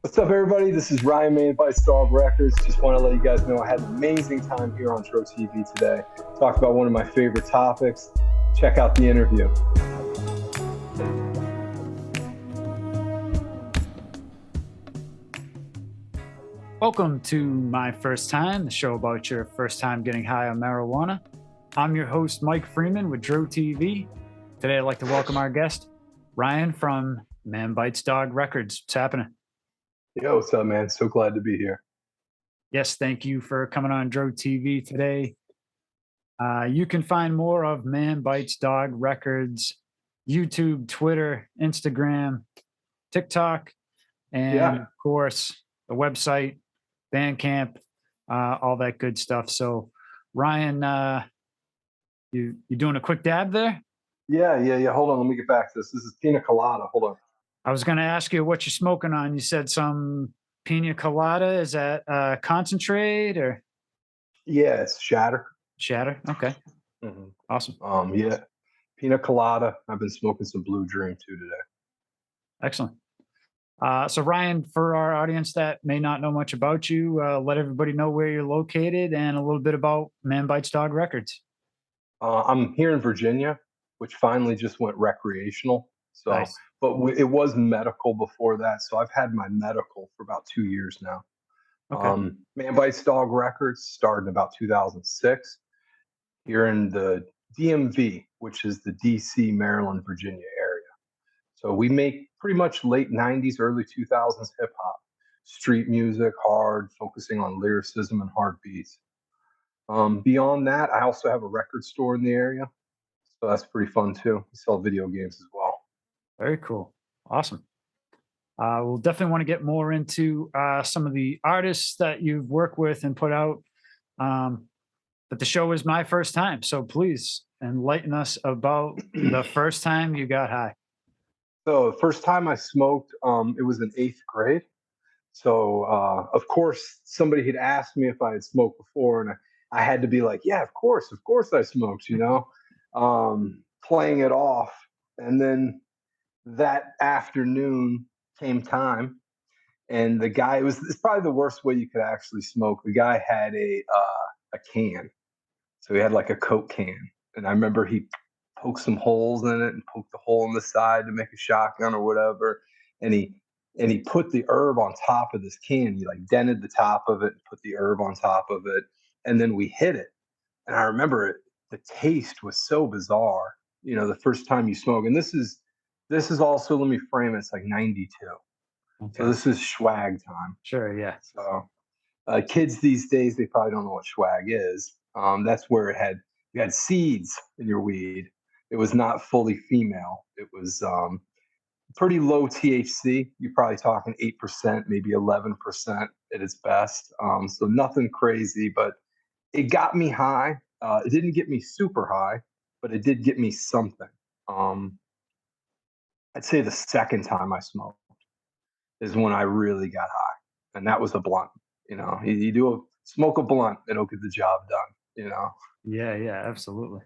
What's up, everybody? This is Ryan Main by Dog Records. Just want to let you guys know I had an amazing time here on Tro TV today. Talked about one of my favorite topics. Check out the interview. Welcome to My First Time, the show about your first time getting high on marijuana. I'm your host, Mike Freeman with Tro TV. Today, I'd like to welcome our guest, Ryan from Man Bites Dog Records. What's happening? Yo, what's up, man? So glad to be here. Yes, thank you for coming on Tro TV today. You can find more of Man Bites Dog Records, YouTube, Twitter, Instagram, TikTok, and of course, the website, BANDCAMP, all that good stuff. So, Ryan, you doing a quick dab there? Yeah. Hold on, let me get back to this. This is pina colada. Hold on. I was going to ask you what you're smoking on. You said some pina colada. Is that concentrate or? Yeah, it's shatter. Shatter. Okay. Mm-hmm. Awesome. Yeah, pina colada. I've been smoking some Blue Dream too today. Excellent. So Ryan, for our audience that may not know much about you, let everybody know where you're located and a little bit about Man Bites Dog Records. I'm here in Virginia, which finally just went recreational. So, Nice. but it was medical before that. So I've had my medical for about 2 years now. Okay. Man Bites Dog Records started in about 2006 here in the DMV, which is the DC, Maryland, Virginia area. So we make pretty much late 90s, early 2000s hip hop, street music, hard, focusing on lyricism and hard beats. Beyond that, I also have a record store in the area. So that's pretty fun too. We sell video games as well. Very cool. Awesome. We'll definitely want to get more into some of the artists that you've worked with and put out. But the show is my first time. So please enlighten us about the first time you got high. So the first time I smoked, it was in eighth grade. So of course, somebody had asked me if I had smoked before, and I had to be like, "Yeah, of course I smoked." Playing it off, and then that afternoon came time, and the guy it's probably the worst way you could actually smoke. The guy had a can, so he had like a Coke can, and I remember he poked some holes in it and poked the hole in the side to make a shotgun or whatever, and he put the herb on top of this can. He like dented the top of it and put the herb on top of it, and then we hit it. And I remember it. The taste was so bizarre. The first time you smoke, and this is also, let me frame it. It's like 92. Okay. So this is swag time. Sure. Yeah. So kids these days, they probably don't know what swag is. That's where you had seeds in your weed. It was not fully female. It was pretty low THC. You're probably talking 8%, maybe 11% at its best. So nothing crazy, but it got me high. It didn't get me super high, but it did get me something. I'd say the second time I smoked is when I really got high, and that was a blunt. You smoke a blunt, it'll get the job done. Yeah, absolutely.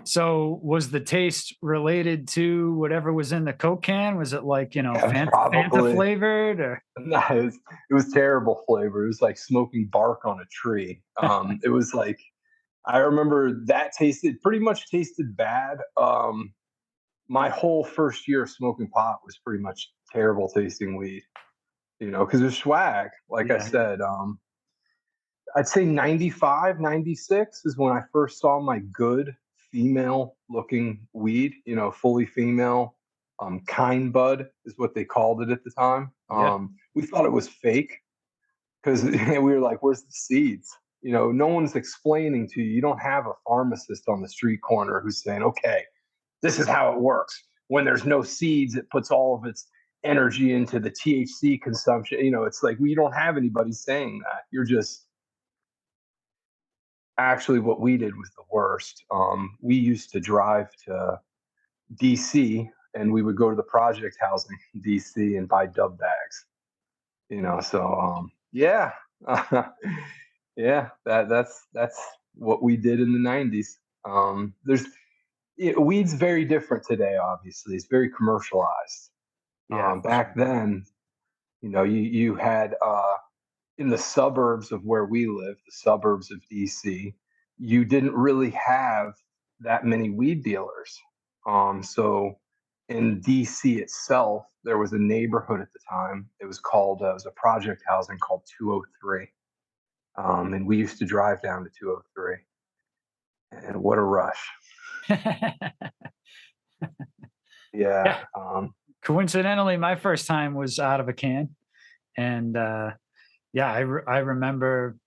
So was the taste related to whatever was in the Coke can? Was it like, Fanta flavored or? No, it was terrible flavor. It was like smoking bark on a tree. It was like, I remember that pretty much tasted bad. My whole first year of smoking pot was pretty much terrible tasting weed, because it's swag. Like I said, I'd say 95, 96 is when I first saw my good female looking weed, fully female. Kind bud is what they called it at the time. We thought it was fake because we were like, where's the seeds? No one's explaining to you. You don't have a pharmacist on the street corner who's saying, okay, this is how it works. When there's no seeds, it puts all of its energy into the THC consumption. It's like we don't have anybody saying that. You're just actually, what we did was the worst. We used to drive to DC, and we would go to the project housing in DC and buy dub bags. Yeah. Yeah, that's what we did in the 90s. Weed's very different today, obviously. It's very commercialized. Yeah, Back then, You had in the suburbs of where we live, the suburbs of DC, you didn't really have that many weed dealers. So in DC itself, there was a neighborhood at the time. It was a project housing called 203. And we used to drive down to 203. And what a rush. Yeah. Yeah. Coincidentally, my first time was out of a can. And yeah, I remember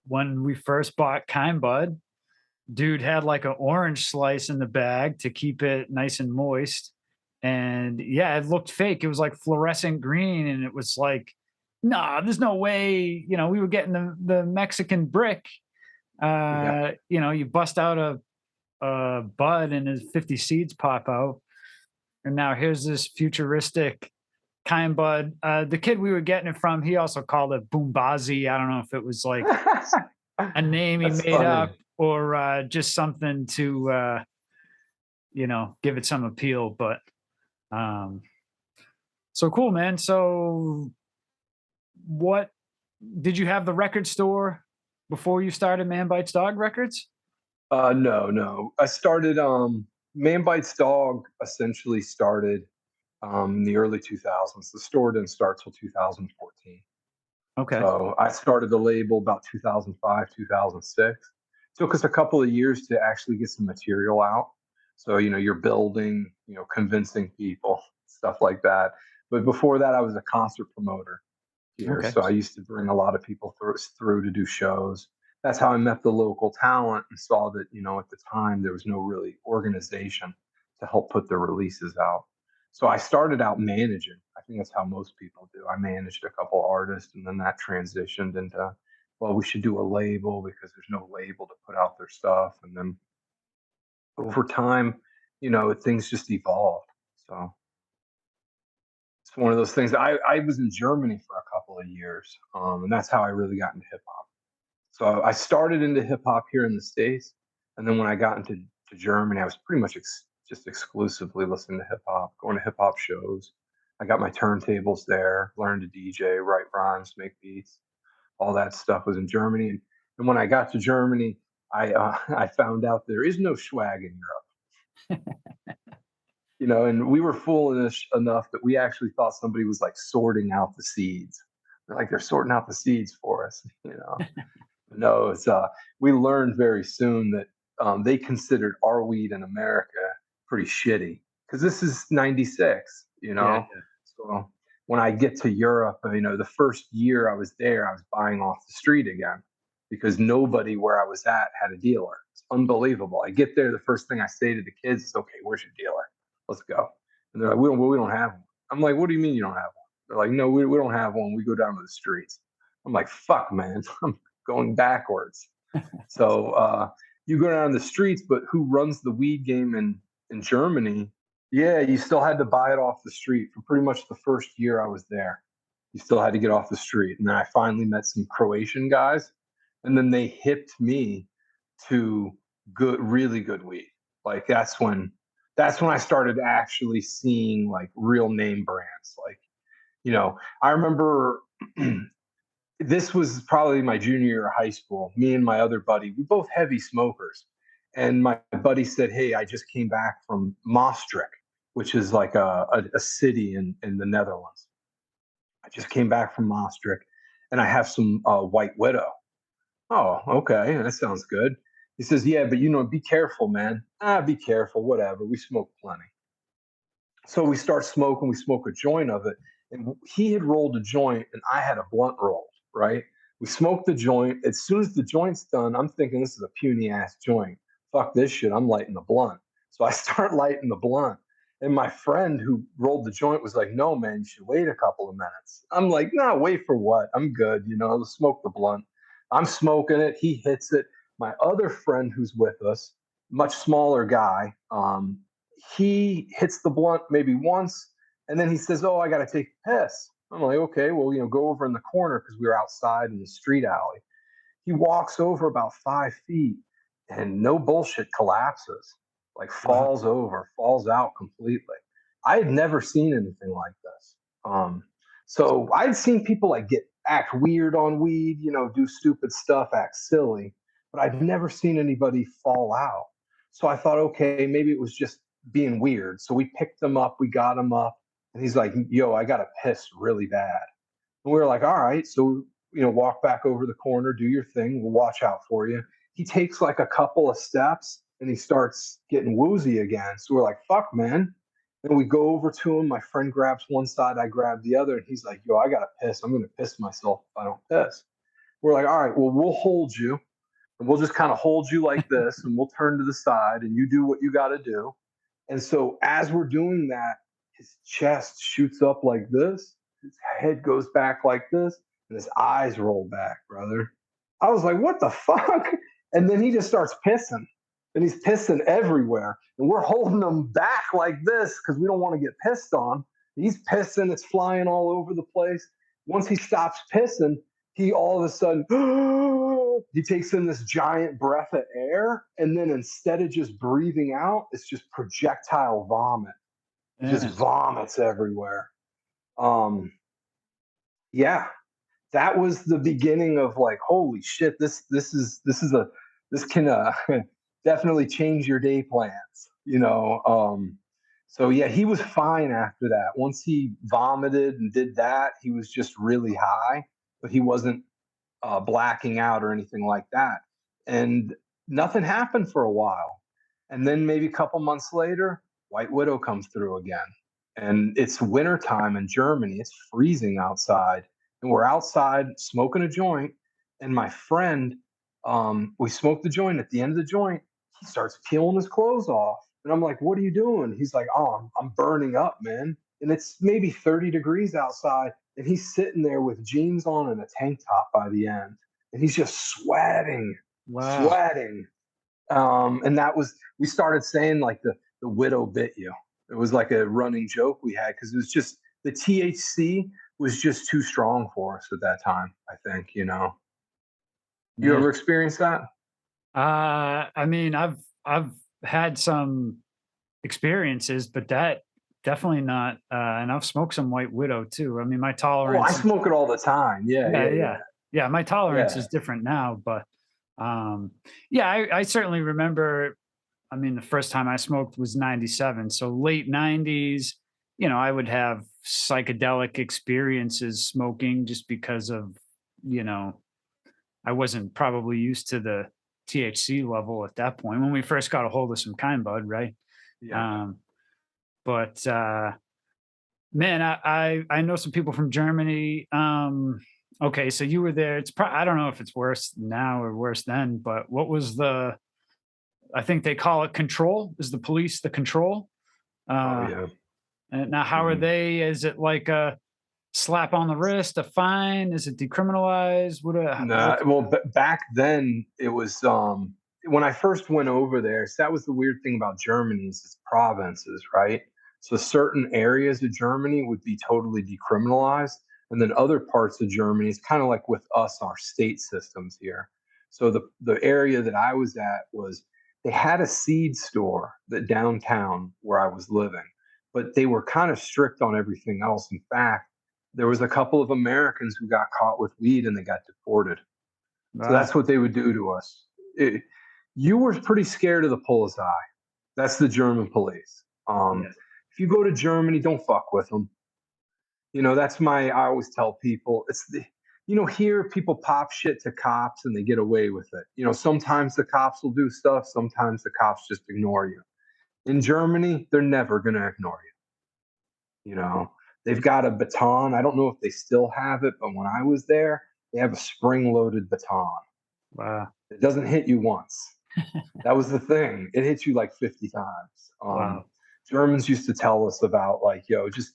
when we first bought Kind Bud, dude had like an orange slice in the bag to keep it nice and moist. And yeah, it looked fake. It was like fluorescent green. And it was like, nah, there's no way, we were getting the Mexican brick. Yeah. You bust out a bud and his 50 seeds pop out. And now here's this futuristic Kind Bud. The kid we were getting it from, he also called it Boombazi. I don't know if it was like a name he That's made funny. up or just something to give it some appeal. But um, so cool, man. So what did you have the record store before you started Man Bites Dog Records? No, no. I started Man Bites Dog essentially started in the early 2000s. The store didn't start till 2014. Okay. So I started the label about 2005, 2006. Took us a couple of years to actually get some material out. So, you're building, convincing people, stuff like that. But before that, I was a concert promoter here. Okay. So I used to bring a lot of people through to do shows. That's how I met the local talent and saw that, at the time there was no really organization to help put the releases out. So I started out managing. I think that's how most people do. I managed a couple artists and then that transitioned into, well, we should do a label because there's no label to put out their stuff. And then over time, things just evolved. So it's one of those things. I was in Germany for a couple of years, and that's how I really got into hip hop. So I started into hip hop here in the States, and then when I got into Germany, I was pretty much just exclusively listening to hip hop, going to hip hop shows. I got my turntables there, learned to DJ, write rhymes, make beats. All that stuff was in Germany, and when I got to Germany, I I found out there is no swag in Europe. And we were foolish enough that we actually thought somebody was like sorting out the seeds. They're sorting out the seeds for us. No, we learned very soon that they considered our weed in America pretty shitty because this is '96. Yeah. So when I get to Europe, the first year I was there, I was buying off the street again because nobody where I was at had a dealer. It's unbelievable. I get there, the first thing I say to the kids is, "Okay, where's your dealer? Let's go." And they're like, "We don't have one." I'm like, "What do you mean you don't have one?" They're like, "No, we don't have one. We go down to the streets." I'm like, "Fuck, man." I'm going backwards. So you go down the streets, but who runs the weed game in Germany? Yeah, you still had to buy it off the street for pretty much the first year I was there. You still had to get off the street, and then I finally met some Croatian guys, and then they hipped me to really good weed. Like that's when I started actually seeing like real name brands. Like I remember this was probably my junior year of high school. Me and my other buddy, we both heavy smokers. And my buddy said, "Hey, I just came back from Maastricht, which is like a city in the Netherlands. I just came back from Maastricht and I have some White Widow." Oh, okay. That sounds good. He says, "Yeah, but be careful, man." Be careful, whatever. We smoke plenty. So we start smoking, we smoke a joint of it. And he had rolled a joint and I had a blunt rolled, right? We smoked the joint. As soon as the joint's done, I'm thinking this is a puny ass joint. Fuck this shit. I'm lighting the blunt. So I start lighting the blunt. And my friend who rolled the joint was like, "No, man, you should wait a couple of minutes." I'm like, "Nah, wait for what? I'm good. Let's smoke the blunt." I'm smoking it. He hits it. My other friend who's with us, much smaller guy, he hits the blunt maybe once, and then he says, "Oh, I got to take a piss." I'm like, "Okay, well, go over in the corner," because we were outside in the street alley. He walks over about 5 feet, and no bullshit collapses, like Wow. falls over, falls out completely. I had never seen anything like this. So I'd seen people like act weird on weed, do stupid stuff, act silly, but I'd never seen anybody fall out. So I thought, okay, maybe it was just being weird. So we picked him up, we got him up, and he's like, yo, I got to piss really bad. And we were like, all right. So, walk back over the corner, do your thing. We'll watch out for you. He takes like a couple of steps and he starts getting woozy again. So we're like, fuck, man. And we go over to him. My friend grabs one side, I grab the other. And he's like, yo, I got to piss. I'm going to piss myself if I don't piss. We're like, all right, well, we'll hold you. And we'll just kind of hold you like this. And we'll turn to the side and you do what you got to do. And so as we're doing that, his chest shoots up like this. His head goes back like this, and his eyes roll back, brother. I was like, what the fuck? And then he just starts pissing, and he's pissing everywhere. And we're holding him back like this because we don't want to get pissed on. He's pissing, it's flying all over the place. Once he stops pissing, he all of a sudden, he takes in this giant breath of air, and then instead of just breathing out, it's just projectile vomit. Just vomits everywhere. Yeah, that was the beginning of like, holy shit, this can definitely change your day plans. So yeah, he was fine after that. Once he vomited and did that, he was just really high, but he wasn't blacking out or anything like that. And nothing happened for a while. And then maybe a couple months later, White Widow comes through again. And it's wintertime in Germany. It's freezing outside. And we're outside smoking a joint. And my friend, we smoked the joint. At the end of the joint, he starts peeling his clothes off. And I'm like, what are you doing? He's like, oh, I'm burning up, man. And it's maybe 30 degrees outside. And he's sitting there with jeans on and a tank top by the end. And he's just sweating, sweating. And we started saying like the widow bit you. It was like a running joke we had because it was just the THC was just too strong for us at that time, I think. You ever experienced that? I mean, I've had some experiences, but that definitely not. And I've smoked some White Widow too. I mean, my Oh, tolerance. I smoke it all the time. Yeah. My tolerance Yeah. is different now, but yeah, I certainly remember. I mean, the first time I smoked was '97, so late '90s. I would have psychedelic experiences smoking just because of you know I wasn't probably used to the THC level at that point when we first got a hold of some kind bud, right? Yeah. Um, but man, I know some people from Germany. Okay, so you were there. I don't know if it's worse now or worse then, but what was the? I think they call it control. Is the police the control? Oh Uh, yeah. and now, how are Mhm. they? Is it like a slap on the wrist, a fine? Is it decriminalized? Nah, well, back then it was when I first went over there. So that was the weird thing about Germany is it's provinces, right? So certain areas of Germany would be totally decriminalized, and then other parts of Germany, it's kind of like with us, our state systems here. So the area that I was at was they had a seed store that downtown where I was living, but they were kind of strict on everything else. In fact, there was a couple of Americans who got caught with weed and they got deported. So Wow. that's what they would do to us. You were pretty scared of the Polizei. That's the German police. Yeah. If you go to Germany, don't fuck with them. I always tell people here people pop shit to cops and they get away with it. Sometimes the cops will do stuff, sometimes the cops just ignore you. In Germany, they're never going to ignore you. They've got a baton. I don't know if they still have it, but when I was there, they have a spring-loaded baton. Wow. It doesn't hit you once. That was the thing. It hits you like 50 times. Wow. Germans used to tell us about like, just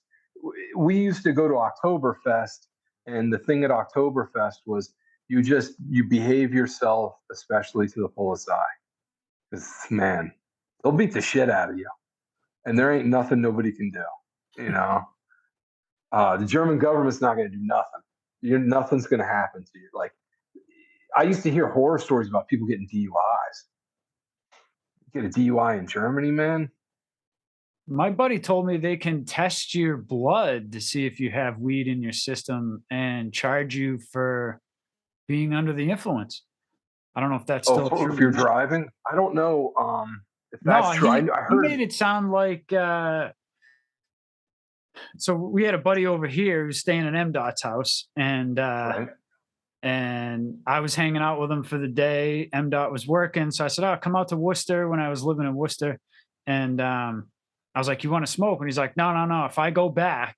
we used to go to Oktoberfest, and the thing at Oktoberfest was you behave yourself, especially to the Polizei, because man, they'll beat the shit out of you, and there ain't nothing nobody can do. You know, the German government's not going to do nothing. Nothing's going to happen to you. Like I used to hear horror stories about people getting DUIs. Get a DUI in Germany, man. My buddy told me they can test your blood to see if you have weed in your system and charge you for being under the influence. I don't know if that's Oh, still if true or you're not. driving, I don't know if that's No, true. I he heard. made it sound like so we had a buddy over here who's staying at MDOT's house, Right. and I was hanging out with him for the day. MDOT was working, so I said, "Oh, come out to Worcester," when I was living in Worcester, and I was like, "You want to smoke?" And he's like, "No, no, no. If I go back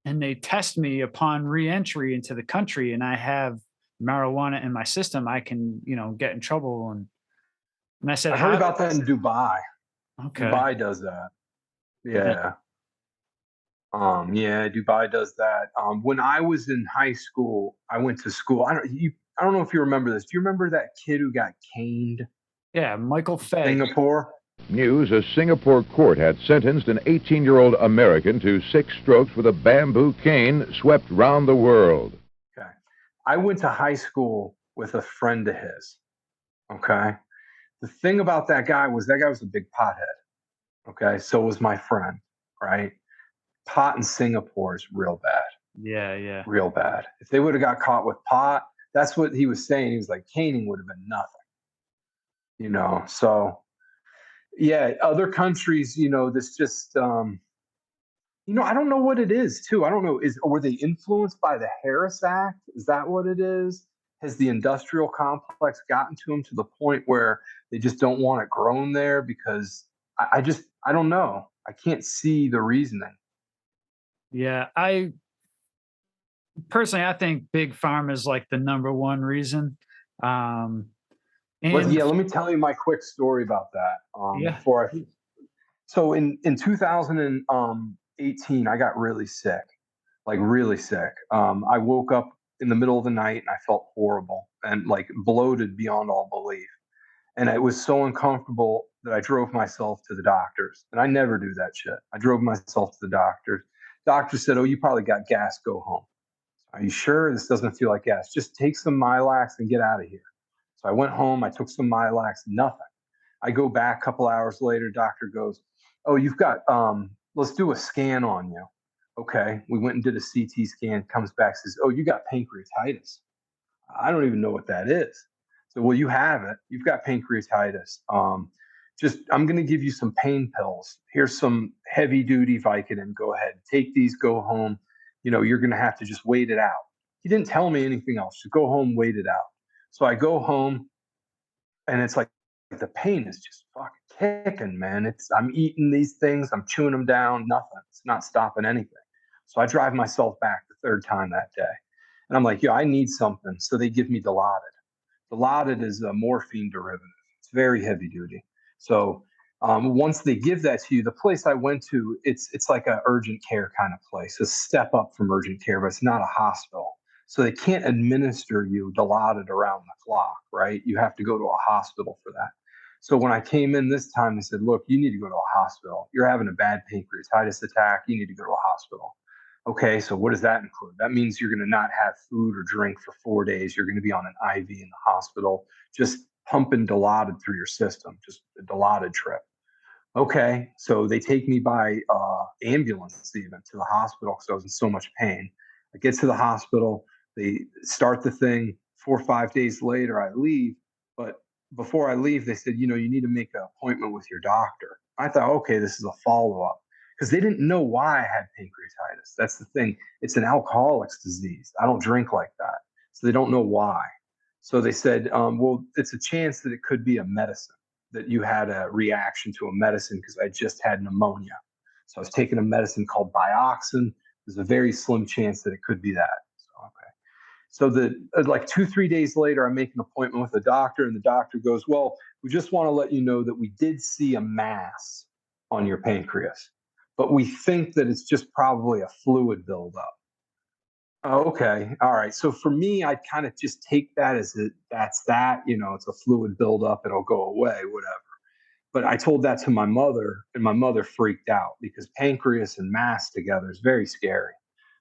and they test me upon re-entry into the country, and I have marijuana in my system, I can, get in trouble." And I said, I heard "How?" about that in Dubai. Okay, Dubai does that. yeah, Yeah. Yeah, Dubai does that. When I was in high school, I went to school. I don't know if you remember this. Do you remember that kid who got caned yeah, Michael in Fay. Singapore? News: a Singapore court had sentenced an 18-year-old American to 6 strokes with a bamboo cane swept round the world. Okay. I went to high school with a friend of his. Okay. The thing about that guy was a big pothead. Okay. So was my friend, right? Pot in Singapore is real bad, Yeah, yeah, real bad. If they would have got caught with pot, that's what he was saying. He was like, caning would have been nothing. So yeah, other countries, this just, I don't know what it is too. I don't know. Were they influenced by the Harris Act? Is that what it is? Has the industrial complex gotten to them to the point where they just don't want it grown there? Because I don't know. I can't see the reasoning. yeah. I personally, I think big pharma is like the number one reason. Um, Well, and yeah, let me tell you my quick story about that. yeah, Before I, so in 2018, I got really sick, like really sick. I woke up in the middle of the night and I felt horrible and like bloated beyond all belief. And it was so uncomfortable that I drove myself to the doctors. And I never do that shit. I drove myself to the doctors. Doctor said, "Oh, you probably got gas. Go home." Are you sure? This doesn't feel like gas. Just take some Milax and get out of here. So I went home. I took some Milax. Nothing. I go back a couple hours later. Doctor goes, "Oh, you've got. Let's do a scan on you." Okay. We went and did a CT scan. Comes back, says, "Oh, you got pancreatitis." I don't even know what that is. So, well, you have it. You've got pancreatitis. Just, I'm going to give you some pain pills. Here's some heavy duty Vicodin. Go ahead, take these, go home. You're going to have to just wait it out. He didn't tell me anything else. Just go home, wait it out. So I go home and it's like the pain is just fucking kicking, man. I'm eating these things, I'm chewing them down, nothing. It's not stopping anything. So I drive myself back the third time that day. And I'm like, I need something. So they give me Dilaudid. Dilaudid is a morphine derivative. It's very heavy duty. So once they give that to you, the place I went to, it's like an urgent care kind of place, a step up from urgent care, but it's not a hospital. So they can't administer you Dilaudid around the clock, right? You have to go to a hospital for that. So when I came in this time, they said, "Look, you need to go to a hospital. You're having a bad pancreatitis attack. You need to go to a hospital." Okay, so what does that include? That means you're going to not have food or drink for 4 days. You're going to be on an IV in the hospital, just pumping Dilaudid through your system, just a Dilaudid trip. Okay, so they take me by ambulance even to the hospital because I was in so much pain. I get to the hospital, they start the thing. 4 or 5 days later, I leave. But before I leave, they said, you need to make an appointment with your doctor. I thought, okay, this is a follow up because they didn't know why I had pancreatitis. That's the thing. It's an alcoholic's disease. I don't drink like that. So they don't know why. So they said, well, it's a chance that it could be a medicine, that you had a reaction to a medicine because I just had pneumonia. So I was taking a medicine called Bioxin. There's a very slim chance that it could be that. So, okay. So like 2, 3 days later, I make an appointment with the doctor, and the doctor goes, "Well, we just want to let you know that we did see a mass on your pancreas, but we think that it's just probably a fluid buildup." Oh, okay. All right. So for me, I kind of just take that as that's that, it's a fluid buildup. It'll go away, whatever. But I told that to my mother, and my mother freaked out because pancreas and mass together is very scary.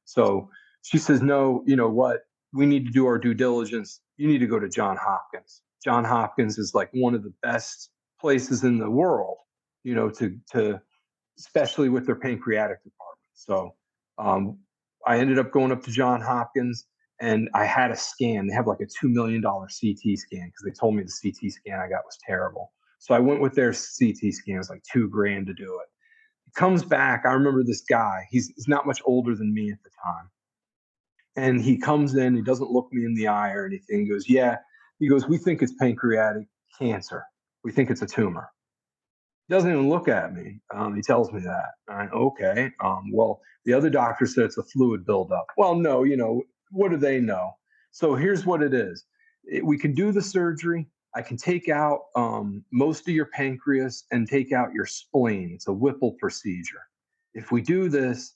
So she says, "No, you know what? We need to do our due diligence. You need to go to John Hopkins. John Hopkins is like one of the best places in the world, to especially with their pancreatic department. So I ended up going up to Johns Hopkins, and I had a scan. They have like a $2 million CT scan because they told me the CT scan I got was terrible. So I went with their CT scan. It was like $2,000 to do it. He comes back. I remember this guy. He's not much older than me at the time. And he comes in, he doesn't look me in the eye or anything. He goes, yeah. He goes, we think it's pancreatic cancer. We think it's a tumor. He doesn't even look at me. He tells me that. Okay. Well, the other doctor said it's a fluid buildup. Well, no, what do they know? So here's what it is. We can do the surgery. I can take out most of your pancreas and take out your spleen. It's a Whipple procedure. If we do this,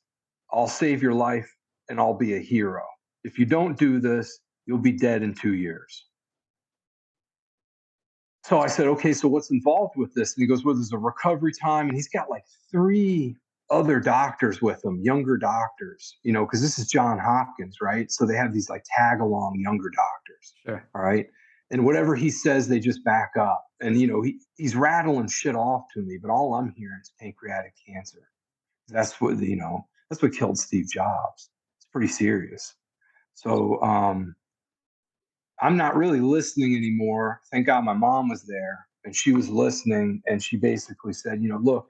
I'll save your life and I'll be a hero. If you don't do this, you'll be dead in 2 years. So I said, okay, so what's involved with this? And he goes, well, there's a recovery time. And he's got like 3 other doctors with him, younger doctors, because this is Johns Hopkins, right? So they have these like tag along younger doctors. Sure. All right. And whatever he says, they just back up. And, he's rattling shit off to me, but all I'm hearing is pancreatic cancer. That's what killed Steve Jobs. It's pretty serious. So I'm not really listening anymore. Thank God my mom was there and she was listening. And she basically said, look,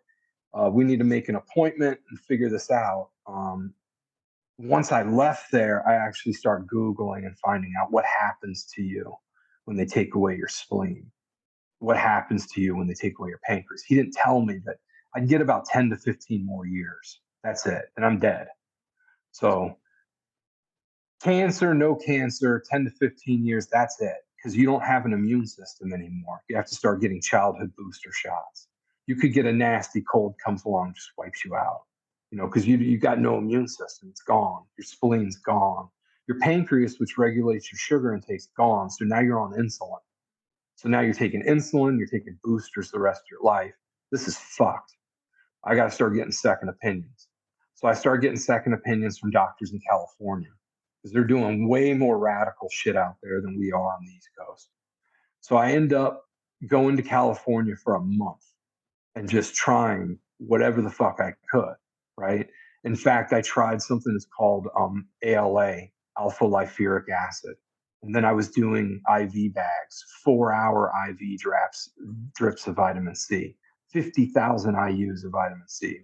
we need to make an appointment and figure this out. Once I left there, I actually started Googling and finding out what happens to you when they take away your spleen. What happens to you when they take away your pancreas? He didn't tell me that I'd get about 10 to 15 more years. That's it. And I'm dead. So cancer, no cancer, 10 to 15 years, that's it. Because you don't have an immune system anymore. You have to start getting childhood booster shots. You could get a nasty cold, comes along, just wipes you out. Because you got no immune system. It's gone. Your spleen's gone. Your pancreas, which regulates your sugar intake, is gone. So now you're on insulin. So now you're taking insulin, you're taking boosters the rest of your life. This is fucked. I got to start getting second opinions. So I started getting second opinions from doctors in California because they're doing way more radical shit out there than we are on the East Coast. So I end up going to California for a month and just trying whatever the fuck I could, right? In fact, I tried something that's called ALA, alpha lipouric acid. And then I was doing IV bags, 4-hour IV drips of vitamin C, 50,000 IUs of vitamin C,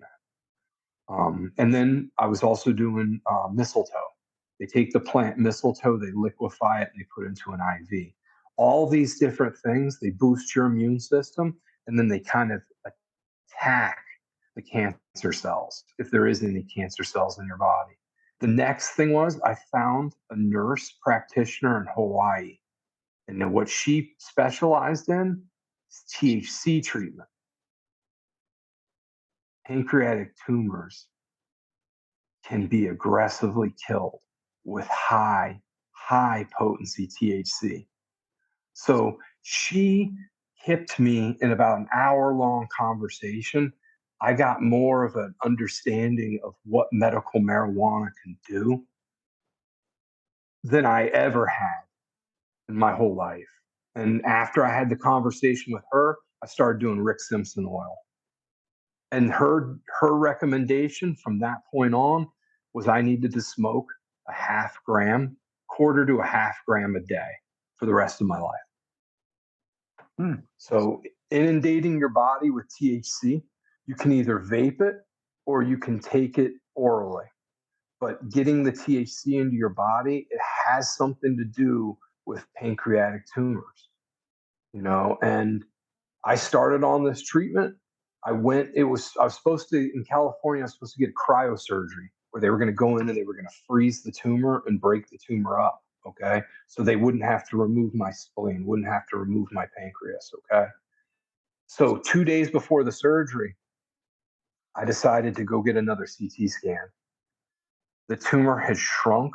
man. And then I was also doing mistletoe. They take the plant mistletoe, they liquefy it, and they put it into an IV. All these different things, they boost your immune system, and then they kind of attack the cancer cells, if there is any cancer cells in your body. The next thing was I found a nurse practitioner in Hawaii. And then what she specialized in is THC treatment. Pancreatic tumors can be aggressively killed with high potency THC. So she hipped me in about an hour-long conversation. I got more of an understanding of what medical marijuana can do than I ever had in my whole life. And after I had the conversation with her, I started doing Rick Simpson oil. And her recommendation from that point on was I needed to smoke a half gram, quarter to a half gram a day for the rest of my life. So inundating your body with THC, you can either vape it or you can take it orally. But getting the THC into your body, it has something to do with pancreatic tumors, and I started on this treatment. I was supposed to, in California, I was supposed to get cryosurgery where they were going to go in and they were going to freeze the tumor and break the tumor up. Okay. So they wouldn't have to remove my spleen, wouldn't have to remove my pancreas. Okay. So 2 days before the surgery, I decided to go get another CT scan. The tumor had shrunk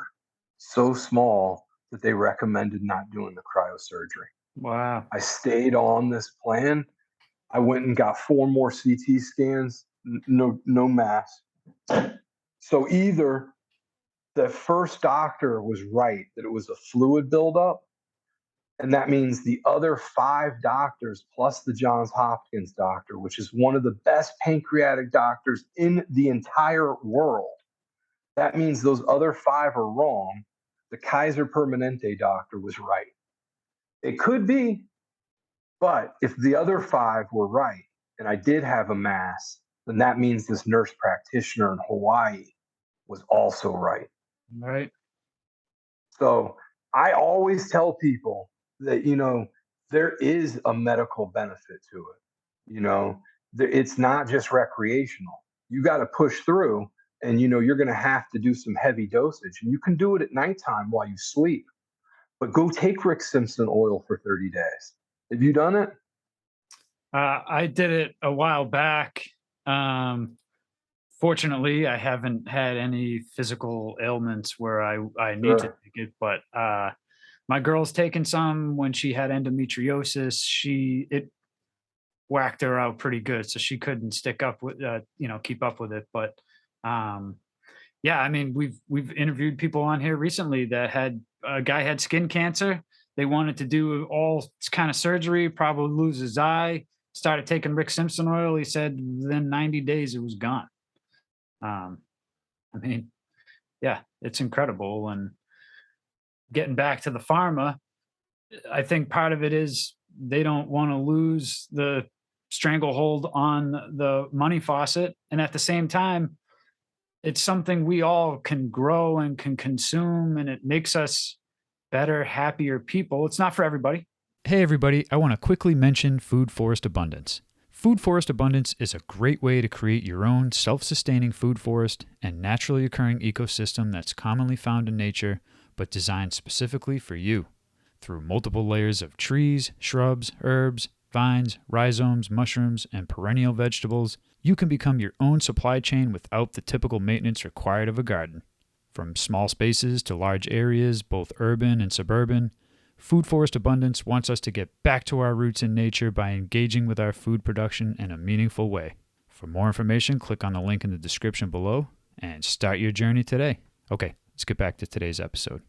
so small that they recommended not doing the cryosurgery. Wow. I stayed on this plan. I went and got 4 more CT scans, no mass. So either the first doctor was right that it was a fluid buildup And that means the other 5 doctors plus the Johns Hopkins doctor, which is one of the best pancreatic doctors in the entire world. That means those other 5 are wrong. The Kaiser Permanente doctor was right. It could be, but if the other 5 were right and I did have a mass, then that means this nurse practitioner in Hawaii was also right. Right. So I always tell people that, there is a medical benefit to it. It's not just recreational. You got to push through, and, you're going to have to do some heavy dosage. And you can do it at nighttime while you sleep. But go take Rick Simpson oil for 30 days. Have you done it? I did it a while back. Fortunately, I haven't had any physical ailments where I need to Sure. take it, but my girl's taken some when she had endometriosis. It whacked her out pretty good, so she couldn't stick up with keep up with it. But yeah, I mean, we've interviewed people on here recently that had a guy had skin cancer. They wanted to do all kind of surgery, probably lose his eye. Started taking Rick Simpson oil. He said within 90 days it was gone. I mean, yeah, it's incredible. And getting back to the pharma, I think part of it is they don't want to lose the stranglehold on the money faucet. And at the same time, it's something we all can grow and can consume, and it makes us better, happier people. It's not for everybody. Hey, everybody, I want to quickly mention Food Forest Abundance. Food Forest Abundance is a great way to create your own self-sustaining food forest and naturally occurring ecosystem that's commonly found in nature, but designed specifically for you. Through multiple layers of trees, shrubs, herbs, vines, rhizomes, mushrooms, and perennial vegetables, you can become your own supply chain without the typical maintenance required of a garden. From small spaces to large areas, both urban and suburban, Food Forest Abundance wants us to get back to our roots in nature by engaging with our food production in a meaningful way. For more information, click on the link in the description below and start your journey today. Okay, let's get back to today's episode.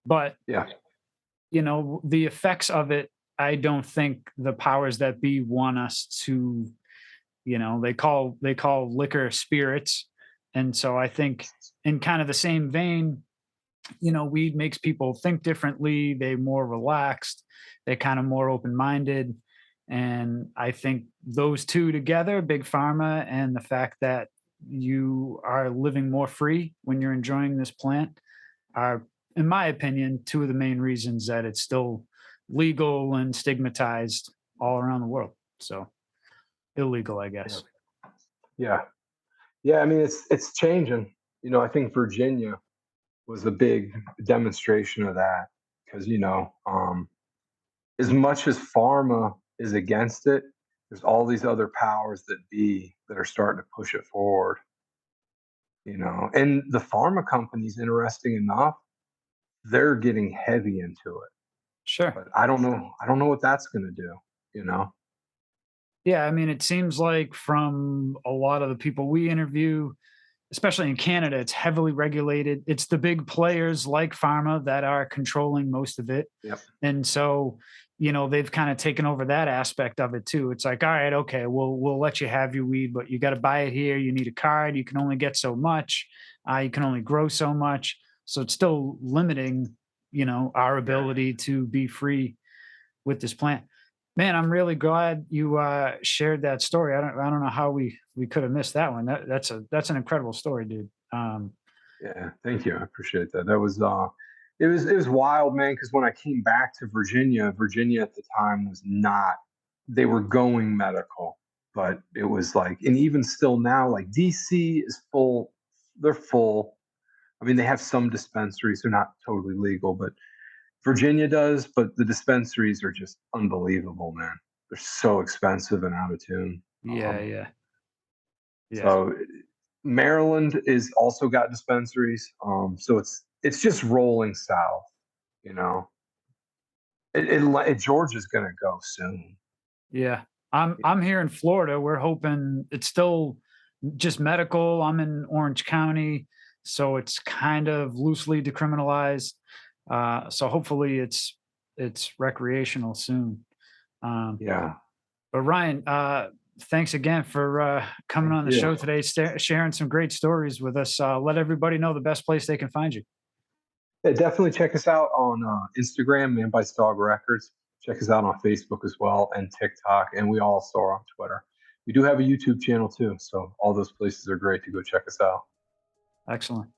But, Yeah. The effects of it, I don't think the powers that be want us to, they call liquor spirits. And so I think in kind of the same vein, weed makes people think differently. They're more relaxed. They're kind of more open-minded. And I think those two together, Big Pharma and the fact that you are living more free when you're enjoying this plant, are, in my opinion, two of the main reasons that it's still legal and stigmatized all around the world. So illegal, I guess. Yeah. Yeah. I mean, it's changing. I think Virginia was a big demonstration of that because, as much as pharma is against it, there's all these other powers that are starting to push it forward. And the pharma companies, interesting enough, they're getting heavy into it. Sure. But I don't know what that's going to do. Yeah, I mean, it seems like from a lot of the people we interview, especially in Canada, it's heavily regulated. It's the big players like pharma that are controlling most of it. Yep. And so, they've kind of taken over that aspect of it too. It's like, all right, okay, we'll let you have your weed, but you got to buy it here. You need a card. You can only get so much. You can only grow so much. So it's still limiting, our ability to be free with this plant. Man, I'm really glad you shared that story. I don't know how we could have missed that one. That's an incredible story, dude. Yeah, thank you. I appreciate that. That was it was wild, man, because when I came back to Virginia at the time was not, they were going medical, but it was like, and even still now, like DC is full, they're full. I mean, they have some dispensaries, they're not totally legal, but Virginia does, but the dispensaries are just unbelievable, man. They're so expensive and out of tune. Yeah. So Maryland is also got dispensaries. So it's just rolling south, you know. Georgia's gonna go soon. Yeah. I'm here in Florida. We're hoping it's still just medical. I'm in Orange County, so it's kind of loosely decriminalized. So hopefully it's it's recreational soon. Yeah. But Ryan, thanks again for coming on the show today, sharing some great stories with us. Let everybody know the best place they can find you. Yeah, definitely check us out on Instagram, Man Bites Dog Records. Check us out on Facebook as well and TikTok, and we also are on Twitter. We do have a YouTube channel too, so all those places are great to go check us out. Excellent.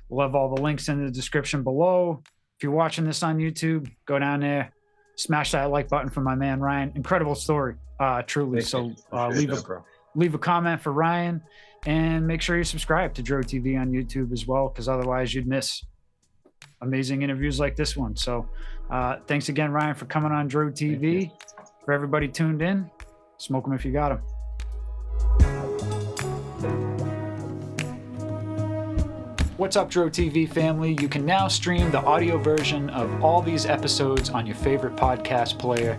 We'll have all the links in the description below. If you're watching this on YouTube, go down there, smash that like button for my man Ryan. Incredible story, truly. So leave a comment for Ryan, and make sure you subscribe to Dro TV on YouTube as well, because otherwise you'd miss amazing interviews like this one. So thanks again, Ryan, for coming on Dro TV. For everybody tuned in, smoke them if you got them. What's up, Dro TV family? You can now stream the audio version of all these episodes on your favorite podcast player.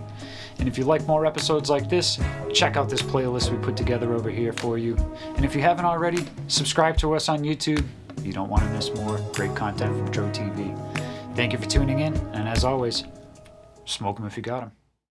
And if you like more episodes like this, check out this playlist we put together over here for you. And if you haven't already, subscribe to us on YouTube. You don't want to miss more great content from Dro TV. Thank you for tuning in, and as always, smoke them if you got them.